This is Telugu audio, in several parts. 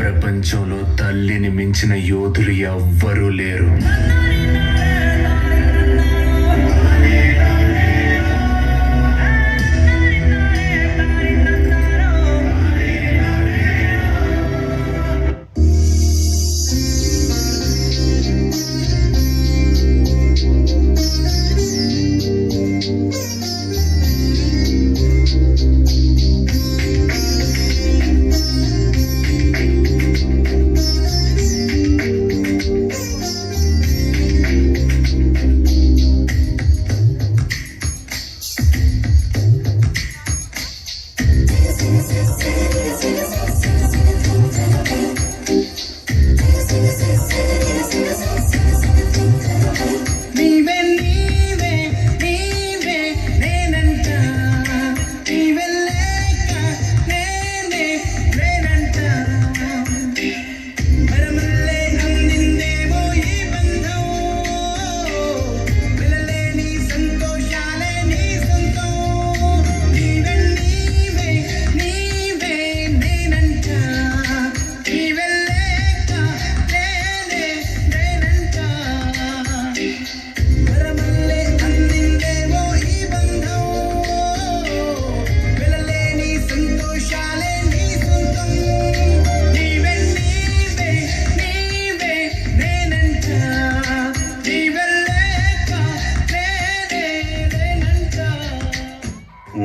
ప్రపంచంలో తల్లిని మించిన యోధులు ఎవ్వరూ లేరు.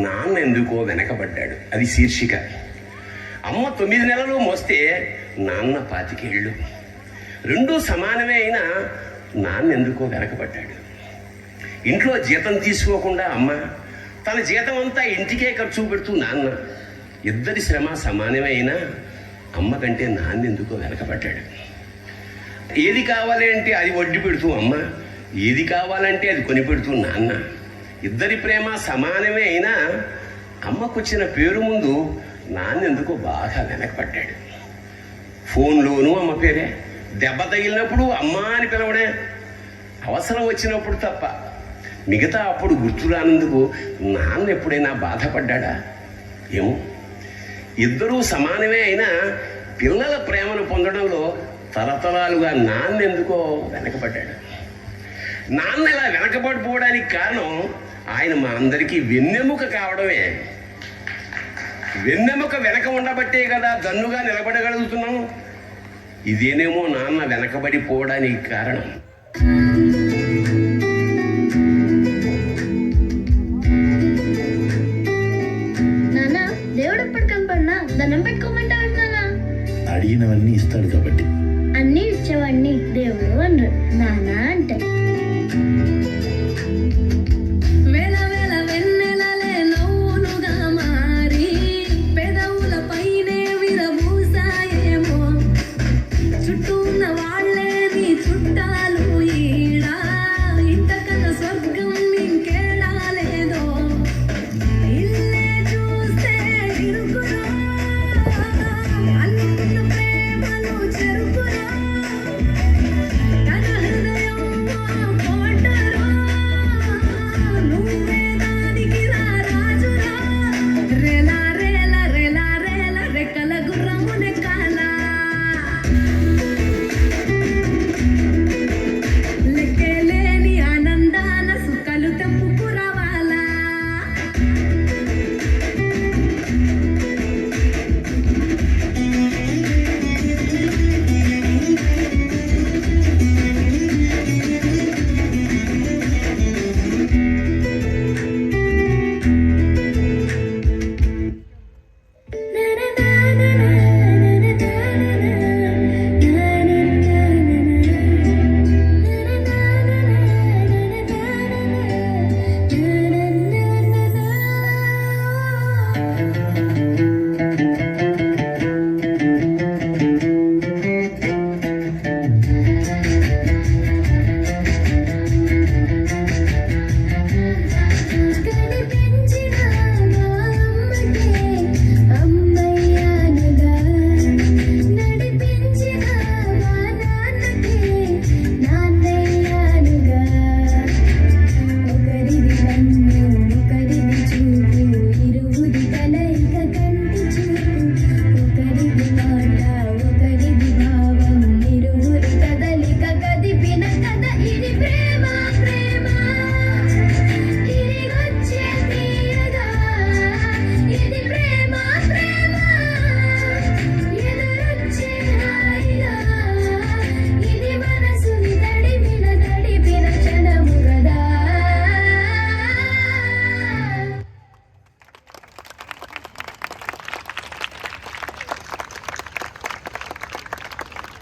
నాన్న ఎందుకో వెనకబడ్డాడు, అది శీర్షిక. అమ్మ 9 నెలలు మోస్తే నాన్న 25 ఏళ్ళు. రెండూ సమానమే అయినా నాన్న ఎందుకో వెనకబడ్డాడు. ఇంట్లో జీతం తీసుకోకుండా అమ్మ, తన జీతం అంతా ఇంటికే ఖర్చు పెడుతూ నాన్న. ఇద్దరి శ్రమ సమానమే అయినా అమ్మ కంటే నాన్న ఎందుకో వెనకబడ్డాడు. ఏది కావాలి అంటే అది వడ్డీ పెడుతూ అమ్మ, ఏది కావాలంటే అది కొని పెడుతూ నాన్న. ఇద్దరి ప్రేమ సమానమే అయినా అమ్మకొచ్చిన పేరు ముందు నాన్న ఎందుకో బాగా వెనకపడ్డాడు. ఫోన్లోనూ అమ్మ పేరే, దెబ్బ తగిలినప్పుడు అమ్మ అని పిలవడే, అవసరం వచ్చినప్పుడు తప్ప మిగతా అప్పుడు గుర్తురానందుకు నాన్న ఎప్పుడైనా బాధపడ్డా ఏమో. ఇద్దరూ సమానమే అయినా పిల్లల ప్రేమను పొందడంలో తరతరాలుగా నాన్న ఎందుకో వెనకబడ్డాడు. నాన్న ఇలా వెనకబడిపోవడానికి కారణం ఆయన మా అందరికీ వెన్నెముక కావడమే. వెన్నెముక వెనక ఉండబట్టే కదా దన్నుగా నిలబడగలుగుతున్నాం. ఇదేనేమో నాన్న వెనకబడిపోవడానికి కారణం. నానా, దేవుడు ఎప్పుడు కనపడినా దండం పెట్టుకోమంటాడు నానా. అడిగినవన్నీ ఇస్తాడు కాబట్టి. అన్ని ఇచ్చేవాడిని దేవుడు అనరు, నానా అంటే.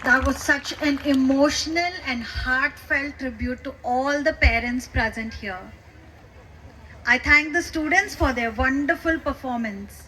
That was such an emotional and heartfelt tribute to all the parents present here. I thank the students for their wonderful performance.